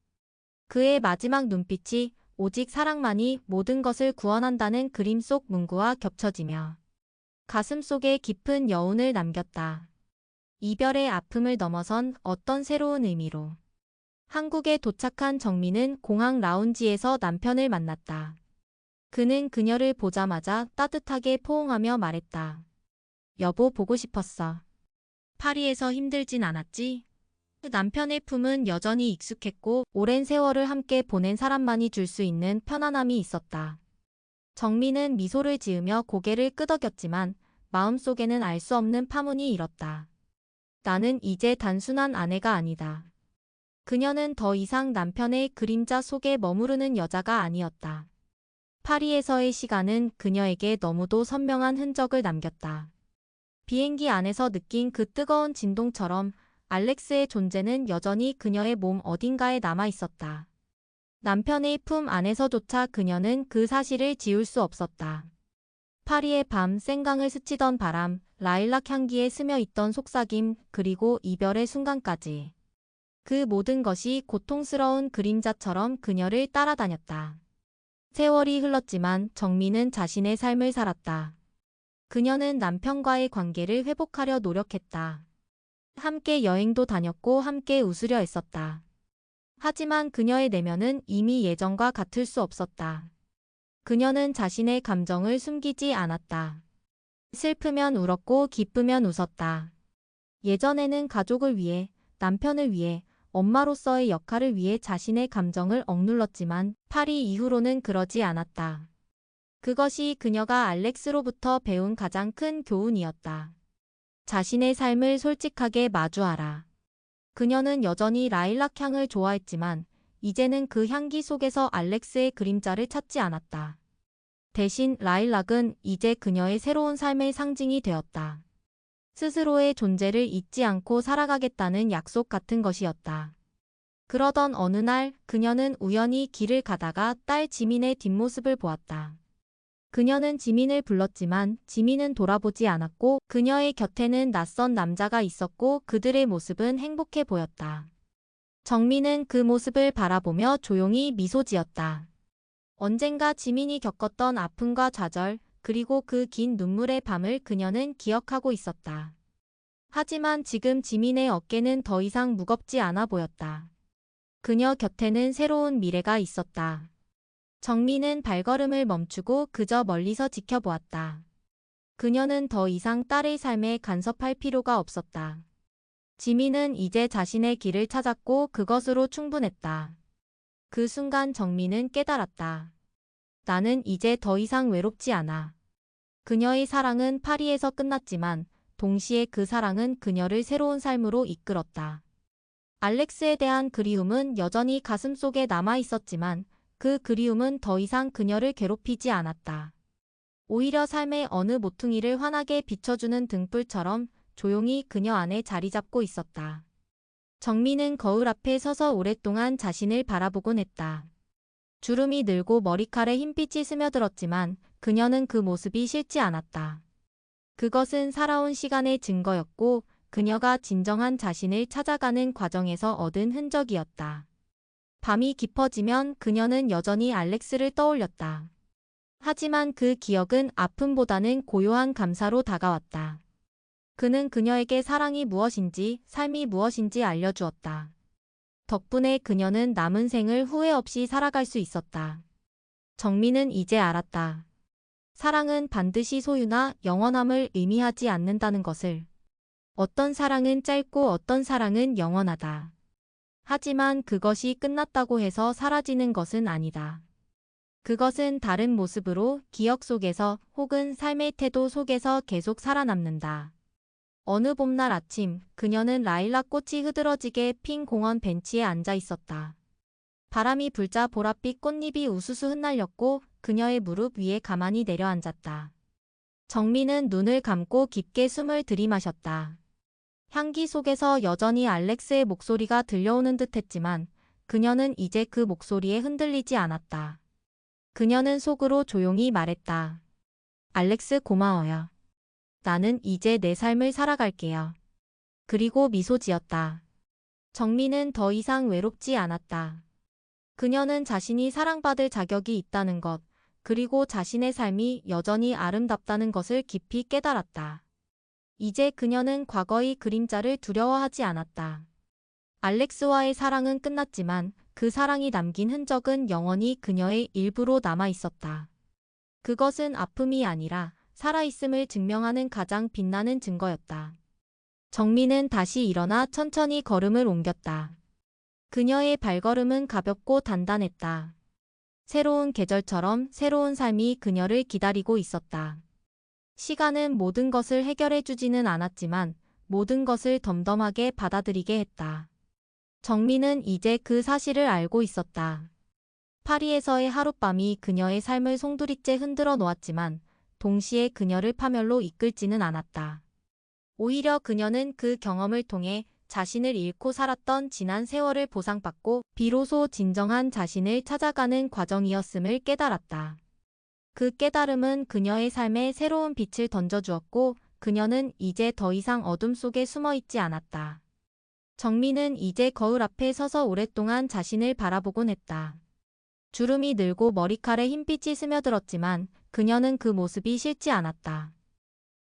그의 마지막 눈빛이 오직 사랑만이 모든 것을 구원한다는 그림 속 문구와 겹쳐지며 가슴속에 깊은 여운을 남겼다. 이별의 아픔을 넘어선 어떤 새로운 의미로. 한국에 도착한 정민은 공항 라운지에서 남편을 만났다. 그는 그녀를 보자마자 따뜻하게 포옹하며 말했다. 여보, 보고 싶었어. 파리에서 힘들진 않았지? 남편의 품은 여전히 익숙했고 오랜 세월을 함께 보낸 사람만이 줄 수 있는 편안함이 있었다. 정민은 미소를 지으며 고개를 끄덕였지만 마음속에는 알 수 없는 파문이 일었다. 나는 이제 단순한 아내가 아니다. 그녀는 더 이상 남편의 그림자 속에 머무르는 여자가 아니었다. 파리에서의 시간은 그녀에게 너무도 선명한 흔적을 남겼다. 비행기 안에서 느낀 그 뜨거운 진동처럼 알렉스의 존재는 여전히 그녀의 몸 어딘가에 남아 있었다. 남편의 품 안에서조차 그녀는 그 사실을 지울 수 없었다. 파리의 밤, 생강을 스치던 바람, 라일락 향기에 스며 있던 속삭임, 그리고 이별의 순간까지. 그 모든 것이 고통스러운 그림자처럼 그녀를 따라다녔다. 세월이 흘렀지만 정민은 자신의 삶을 살았다. 그녀는 남편과의 관계를 회복하려 노력했다. 함께 여행도 다녔고 함께 웃으려 했었다. 하지만 그녀의 내면은 이미 예전과 같을 수 없었다. 그녀는 자신의 감정을 숨기지 않았다. 슬프면 울었고 기쁘면 웃었다. 예전에는 가족을 위해, 남편을 위해, 엄마로서의 역할을 위해 자신의 감정을 억눌렀지만 파리 이후로는 그러지 않았다. 그것이 그녀가 알렉스로부터 배운 가장 큰 교훈이었다. 자신의 삶을 솔직하게 마주하라. 그녀는 여전히 라일락 향을 좋아했지만 이제는 그 향기 속에서 알렉스의 그림자를 찾지 않았다. 대신 라일락은 이제 그녀의 새로운 삶의 상징이 되었다. 스스로의 존재를 잊지 않고 살아가겠다는 약속 같은 것이었다. 그러던 어느 날 그녀는 우연히 길을 가다가 딸 지민의 뒷모습을 보았다. 그녀는 지민을 불렀지만 지민은 돌아보지 않았고 그녀의 곁에는 낯선 남자가 있었고 그들의 모습은 행복해 보였다. 정민은 그 모습을 바라보며 조용히 미소 지었다. 언젠가 지민이 겪었던 아픔과 좌절, 그리고 그 긴 눈물의 밤을 그녀는 기억하고 있었다. 하지만 지금 지민의 어깨는 더 이상 무겁지 않아 보였다. 그녀 곁에는 새로운 미래가 있었다. 정민은 발걸음을 멈추고 그저 멀리서 지켜보았다. 그녀는 더 이상 딸의 삶에 간섭할 필요가 없었다. 지민은 이제 자신의 길을 찾았고 그것으로 충분했다. 그 순간 정민은 깨달았다. 나는 이제 더 이상 외롭지 않아. 그녀의 사랑은 파리에서 끝났지만 동시에 그 사랑은 그녀를 새로운 삶으로 이끌었다. 알렉스에 대한 그리움은 여전히 가슴속에 남아 있었지만 그 그리움은 더 이상 그녀를 괴롭히지 않았다. 오히려 삶의 어느 모퉁이를 환하게 비춰주는 등불처럼 조용히 그녀 안에 자리 잡고 있었다. 정민은 거울 앞에 서서 오랫동안 자신을 바라보곤 했다. 주름이 늘고 머리칼에 흰빛이 스며들었지만 그녀는 그 모습이 싫지 않았다. 그것은 살아온 시간의 증거였고 그녀가 진정한 자신을 찾아가는 과정에서 얻은 흔적이었다. 밤이 깊어지면 그녀는 여전히 알렉스를 떠올렸다. 하지만 그 기억은 아픔보다는 고요한 감사로 다가왔다. 그는 그녀에게 사랑이 무엇인지, 삶이 무엇인지 알려주었다. 덕분에 그녀는 남은 생을 후회 없이 살아갈 수 있었다. 정민은 이제 알았다. 사랑은 반드시 소유나 영원함을 의미하지 않는다는 것을. 어떤 사랑은 짧고 어떤 사랑은 영원하다. 하지만 그것이 끝났다고 해서 사라지는 것은 아니다. 그것은 다른 모습으로 기억 속에서 혹은 삶의 태도 속에서 계속 살아남는다. 어느 봄날 아침, 그녀는 라일락 꽃이 흐드러지게 핀 공원 벤치에 앉아 있었다. 바람이 불자 보랏빛 꽃잎이 우수수 흩날렸고 그녀의 무릎 위에 가만히 내려앉았다. 정민은 눈을 감고 깊게 숨을 들이마셨다. 향기 속에서 여전히 알렉스의 목소리가 들려오는 듯했지만 그녀는 이제 그 목소리에 흔들리지 않았다. 그녀는 속으로 조용히 말했다. 알렉스 고마워요. 나는 이제 내 삶을 살아갈게요. 그리고 미소 지었다. 정민은 더 이상 외롭지 않았다. 그녀는 자신이 사랑받을 자격이 있다는 것, 그리고 자신의 삶이 여전히 아름답다는 것을 깊이 깨달았다. 이제 그녀는 과거의 그림자를 두려워하지 않았다. 알렉스와의 사랑은 끝났지만 그 사랑이 남긴 흔적은 영원히 그녀의 일부로 남아 있었다. 그것은 아픔이 아니라 살아있음을 증명하는 가장 빛나는 증거였다. 정민은 다시 일어나 천천히 걸음을 옮겼다. 그녀의 발걸음은 가볍고 단단했다. 새로운 계절처럼 새로운 삶이 그녀를 기다리고 있었다. 시간은 모든 것을 해결해주지는 않았지만 모든 것을 덤덤하게 받아들이게 했다. 정민은 이제 그 사실을 알고 있었다. 파리에서의 하룻밤이 그녀의 삶을 송두리째 흔들어 놓았지만 동시에 그녀를 파멸로 이끌지는 않았다. 오히려 그녀는 그 경험을 통해 자신을 잃고 살았던 지난 세월을 보상받고 비로소 진정한 자신을 찾아가는 과정이었음을 깨달았다. 그 깨달음은 그녀의 삶에 새로운 빛을 던져주었고 그녀는 이제 더 이상 어둠 속에 숨어있지 않았다. 정민은 이제 거울 앞에 서서 오랫동안 자신을 바라보곤 했다. 주름이 늘고 머리칼에 흰빛이 스며들었지만 그녀는 그 모습이 싫지 않았다.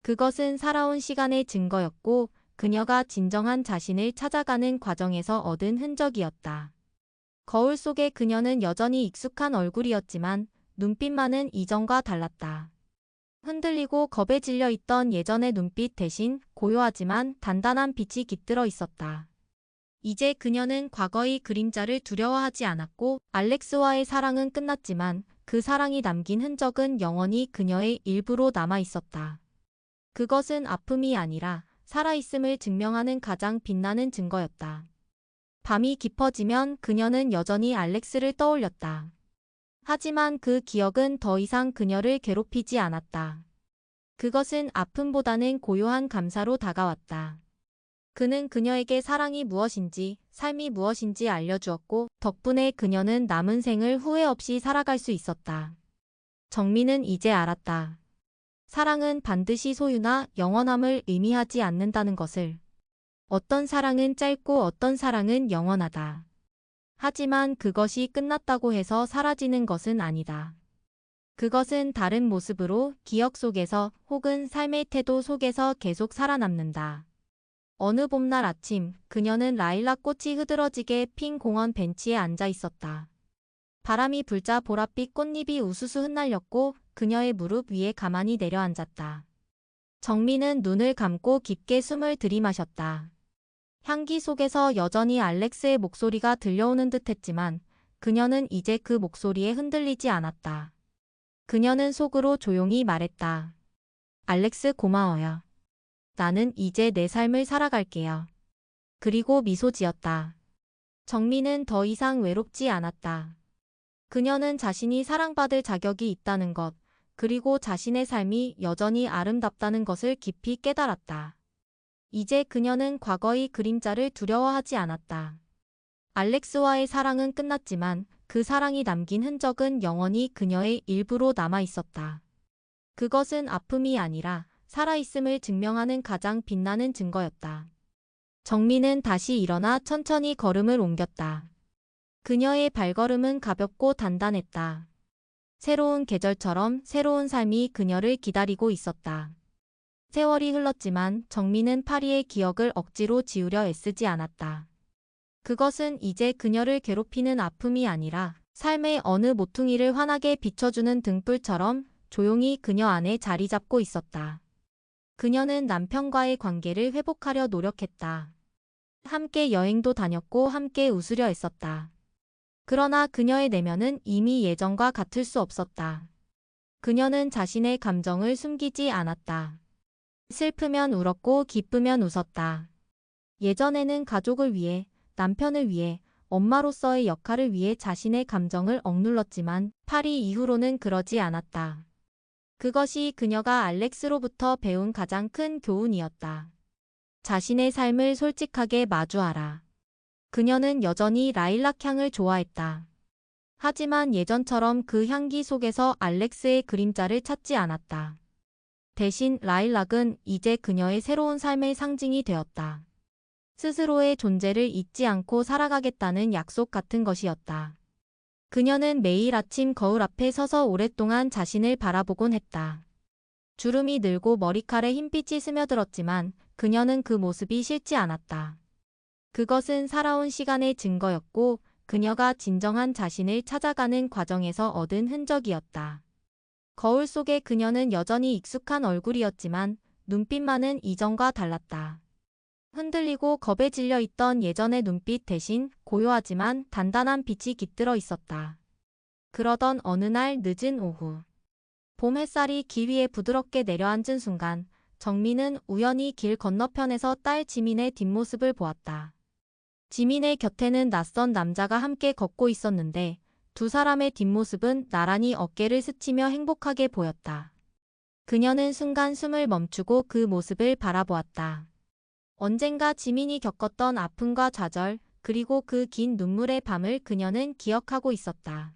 그것은 살아온 시간의 증거였고 그녀가 진정한 자신을 찾아가는 과정에서 얻은 흔적이었다. 거울 속의 그녀는 여전히 익숙한 얼굴이었지만 눈빛만은 이전과 달랐다. 흔들리고 겁에 질려 있던 예전의 눈빛 대신 고요하지만 단단한 빛이 깃들어 있었다. 이제 그녀는 과거의 그림자를 두려워하지 않았고 알렉스와의 사랑은 끝났지만 그 사랑이 남긴 흔적은 영원히 그녀의 일부로 남아 있었다. 그것은 아픔이 아니라 살아있음을 증명하는 가장 빛나는 증거였다. 밤이 깊어지면 그녀는 여전히 알렉스를 떠올렸다. 하지만 그 기억은 더 이상 그녀를 괴롭히지 않았다. 그것은 아픔보다는 고요한 감사로 다가왔다. 그는 그녀에게 사랑이 무엇인지, 삶이 무엇인지 알려주었고 덕분에 그녀는 남은 생을 후회 없이 살아갈 수 있었다. 정민은 이제 알았다. 사랑은 반드시 소유나 영원함을 의미하지 않는다는 것을. 어떤 사랑은 짧고 어떤 사랑은 영원하다. 하지만 그것이 끝났다고 해서 사라지는 것은 아니다. 그것은 다른 모습으로 기억 속에서 혹은 삶의 태도 속에서 계속 살아남는다. 어느 봄날 아침, 그녀는 라일락 꽃이 흐드러지게 핀 공원 벤치에 앉아 있었다. 바람이 불자 보랏빛 꽃잎이 우수수 흩날렸고 그녀의 무릎 위에 가만히 내려앉았다. 정민은 눈을 감고 깊게 숨을 들이마셨다. 향기 속에서 여전히 알렉스의 목소리가 들려오는 듯했지만 그녀는 이제 그 목소리에 흔들리지 않았다. 그녀는 속으로 조용히 말했다. 알렉스 고마워요. 나는 이제 내 삶을 살아갈게요. 그리고 미소 지었다. 정민은 더 이상 외롭지 않았다. 그녀는 자신이 사랑받을 자격이 있다는 것, 그리고 자신의 삶이 여전히 아름답다는 것을 깊이 깨달았다. 이제 그녀는 과거의 그림자를 두려워하지 않았다. 알렉스와의 사랑은 끝났지만 그 사랑이 남긴 흔적은 영원히 그녀의 일부로 남아 있었다. 그것은 아픔이 아니라 살아있음을 증명하는 가장 빛나는 증거였다. 정민은 다시 일어나 천천히 걸음을 옮겼다. 그녀의 발걸음은 가볍고 단단했다. 새로운 계절처럼 새로운 삶이 그녀를 기다리고 있었다. 세월이 흘렀지만 정민은 파리의 기억을 억지로 지우려 애쓰지 않았다. 그것은 이제 그녀를 괴롭히는 아픔이 아니라 삶의 어느 모퉁이를 환하게 비춰주는 등불처럼 조용히 그녀 안에 자리 잡고 있었다. 그녀는 남편과의 관계를 회복하려 노력했다. 함께 여행도 다녔고 함께 웃으려 했었다. 그러나 그녀의 내면은 이미 예전과 같을 수 없었다. 그녀는 자신의 감정을 숨기지 않았다. 슬프면 울었고 기쁘면 웃었다. 예전에는 가족을 위해, 남편을 위해, 엄마로서의 역할을 위해 자신의 감정을 억눌렀지만 파리 이후로는 그러지 않았다. 그것이 그녀가 알렉스로부터 배운 가장 큰 교훈이었다. 자신의 삶을 솔직하게 마주하라. 그녀는 여전히 라일락 향을 좋아했다. 하지만 예전처럼 그 향기 속에서 알렉스의 그림자를 찾지 않았다. 대신 라일락은 이제 그녀의 새로운 삶의 상징이 되었다. 스스로의 존재를 잊지 않고 살아가겠다는 약속 같은 것이었다. 그녀는 매일 아침 거울 앞에 서서 오랫동안 자신을 바라보곤 했다. 주름이 늘고 머리칼에 흰빛이 스며들었지만 그녀는 그 모습이 싫지 않았다. 그것은 살아온 시간의 증거였고 그녀가 진정한 자신을 찾아가는 과정에서 얻은 흔적이었다. 거울 속의 그녀는 여전히 익숙한 얼굴이었지만 눈빛만은 이전과 달랐다. 흔들리고 겁에 질려 있던 예전의 눈빛 대신 고요하지만 단단한 빛이 깃들어 있었다. 그러던 어느 날 늦은 오후. 봄 햇살이 길 위에 부드럽게 내려앉은 순간 정민은 우연히 길 건너편에서 딸 지민의 뒷모습을 보았다. 지민의 곁에는 낯선 남자가 함께 걷고 있었는데 두 사람의 뒷모습은 나란히 어깨를 스치며 행복하게 보였다. 그녀는 순간 숨을 멈추고 그 모습을 바라보았다. 언젠가 지민이 겪었던 아픔과 좌절, 그리고 그 긴 눈물의 밤을 그녀는 기억하고 있었다.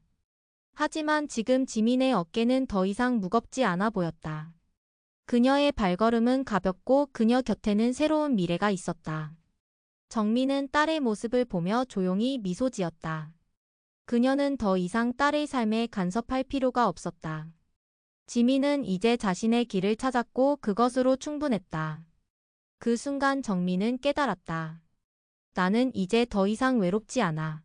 하지만 지금 지민의 어깨는 더 이상 무겁지 않아 보였다. 그녀의 발걸음은 가볍고 그녀 곁에는 새로운 미래가 있었다. 정민은 딸의 모습을 보며 조용히 미소 지었다. 그녀는 더 이상 딸의 삶에 간섭할 필요가 없었다. 지민은 이제 자신의 길을 찾았고 그것으로 충분했다. 그 순간 정민은 깨달았다. 나는 이제 더 이상 외롭지 않아.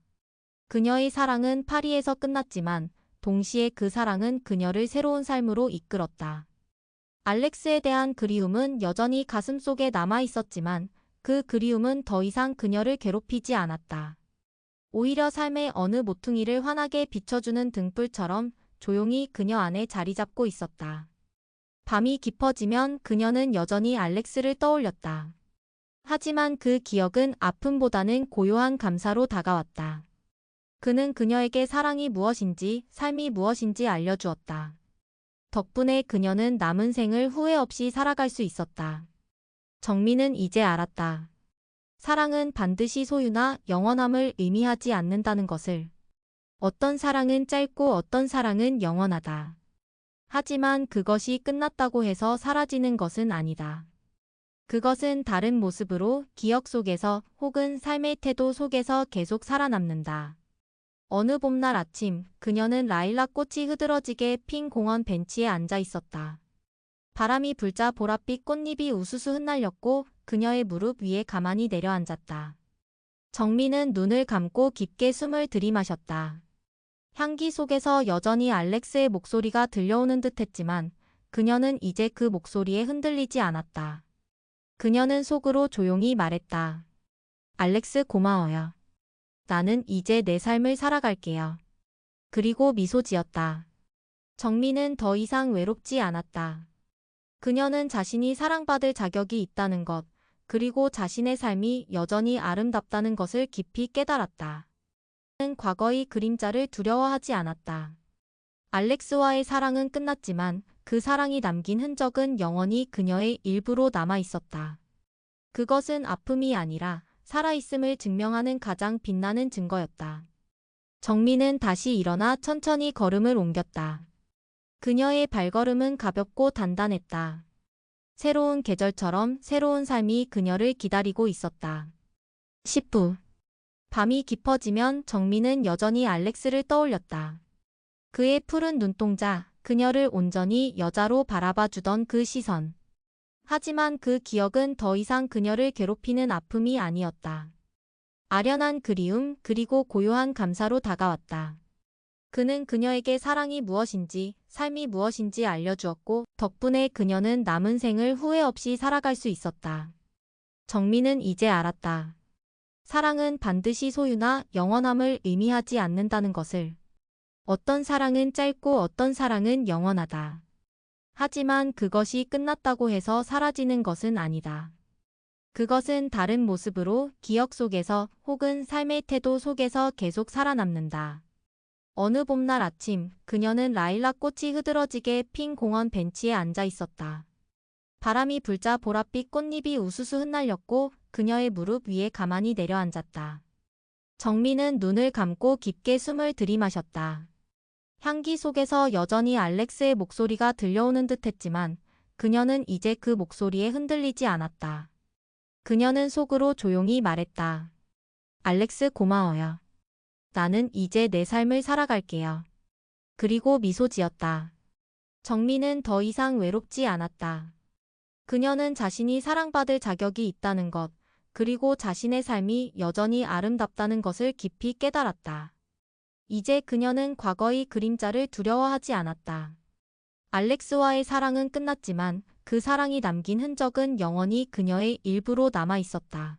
그녀의 사랑은 파리에서 끝났지만 동시에 그 사랑은 그녀를 새로운 삶으로 이끌었다. 알렉스에 대한 그리움은 여전히 가슴속에 남아 있었지만 그 그리움은 더 이상 그녀를 괴롭히지 않았다. 오히려 삶의 어느 모퉁이를 환하게 비춰주는 등불처럼 조용히 그녀 안에 자리 잡고 있었다. 밤이 깊어지면 그녀는 여전히 알렉스를 떠올렸다. 하지만 그 기억은 아픔보다는 고요한 감사로 다가왔다. 그는 그녀에게 사랑이 무엇인지, 삶이 무엇인지 알려주었다. 덕분에 그녀는 남은 생을 후회 없이 살아갈 수 있었다. 정민은 이제 알았다. 사랑은 반드시 소유나 영원함을 의미하지 않는다는 것을. 어떤 사랑은 짧고 어떤 사랑은 영원하다. 하지만 그것이 끝났다고 해서 사라지는 것은 아니다. 그것은 다른 모습으로 기억 속에서 혹은 삶의 태도 속에서 계속 살아남는다. 어느 봄날 아침, 그녀는 라일락 꽃이 흐드러지게 핀 공원 벤치에 앉아 있었다. 바람이 불자 보랏빛 꽃잎이 우수수 흩날렸고 그녀의 무릎 위에 가만히 내려앉았다. 정민은 눈을 감고 깊게 숨을 들이마셨다. 향기 속에서 여전히 알렉스의 목소리가 들려오는 듯했지만 그녀는 이제 그 목소리에 흔들리지 않았다. 그녀는 속으로 조용히 말했다. 알렉스 고마워요. 나는 이제 내 삶을 살아갈게요. 그리고 미소 지었다. 정민은 더 이상 외롭지 않았다. 그녀는 자신이 사랑받을 자격이 있다는 것, 그리고 자신의 삶이 여전히 아름답다는 것을 깊이 깨달았다. 그는 과거의 그림자를 두려워하지 않았다. 알렉스와의 사랑은 끝났지만 그 사랑이 남긴 흔적은 영원히 그녀의 일부로 남아 있었다. 그것은 아픔이 아니라 살아있음을 증명하는 가장 빛나는 증거였다. 정민은 다시 일어나 천천히 걸음을 옮겼다. 그녀의 발걸음은 가볍고 단단했다. 새로운 계절처럼 새로운 삶이 그녀를 기다리고 있었다. 10분. 밤이 깊어지면 정민은 여전히 알렉스를 떠올렸다. 그의 푸른 눈동자, 그녀를 온전히 여자로 바라봐 주던 그 시선. 하지만 그 기억은 더 이상 그녀를 괴롭히는 아픔이 아니었다. 아련한 그리움 그리고 고요한 감사로 다가왔다. 그는 그녀에게 사랑이 무엇인지, 삶이 무엇인지 알려주었고 덕분에 그녀는 남은 생을 후회 없이 살아갈 수 있었다. 정민은 이제 알았다. 사랑은 반드시 소유나 영원함을 의미하지 않는다는 것을. 어떤 사랑은 짧고 어떤 사랑은 영원하다. 하지만 그것이 끝났다고 해서 사라지는 것은 아니다. 그것은 다른 모습으로 기억 속에서 혹은 삶의 태도 속에서 계속 살아남는다. 어느 봄날 아침, 그녀는 라일락 꽃이 흐드러지게 핀 공원 벤치에 앉아 있었다. 바람이 불자 보랏빛 꽃잎이 우수수 흩날렸고 그녀의 무릎 위에 가만히 내려앉았다. 정민은 눈을 감고 깊게 숨을 들이마셨다. 향기 속에서 여전히 알렉스의 목소리가 들려오는 듯했지만 그녀는 이제 그 목소리에 흔들리지 않았다. 그녀는 속으로 조용히 말했다. 알렉스 고마워요. 나는 이제 내 삶을 살아갈게요. 그리고 미소 지었다. 정민은 더 이상 외롭지 않았다. 그녀는 자신이 사랑받을 자격이 있다는 것, 그리고 자신의 삶이 여전히 아름답다는 것을 깊이 깨달았다. 이제 그녀는 과거의 그림자를 두려워하지 않았다. 알렉스와의 사랑은 끝났지만 그 사랑이 남긴 흔적은 영원히 그녀의 일부로 남아 있었다.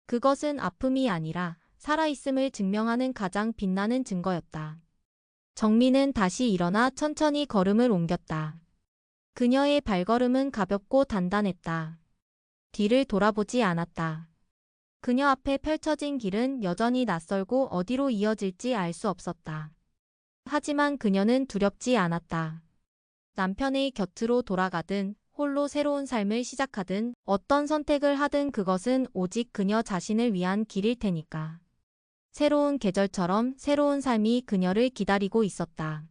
그것은 아픔이 아니라 살아있음을 증명하는 가장 빛나는 증거였다. 정민은 다시 일어나 천천히 걸음을 옮겼다. 그녀의 발걸음은 가볍고 단단했다. 뒤를 돌아보지 않았다. 그녀 앞에 펼쳐진 길은 여전히 낯설고 어디로 이어질지 알 수 없었다. 하지만 그녀는 두렵지 않았다. 남편의 곁으로 돌아가든 홀로 새로운 삶을 시작하든 어떤 선택을 하든 그것은 오직 그녀 자신을 위한 길일 테니까. 새로운 계절처럼 새로운 삶이 그녀를 기다리고 있었다.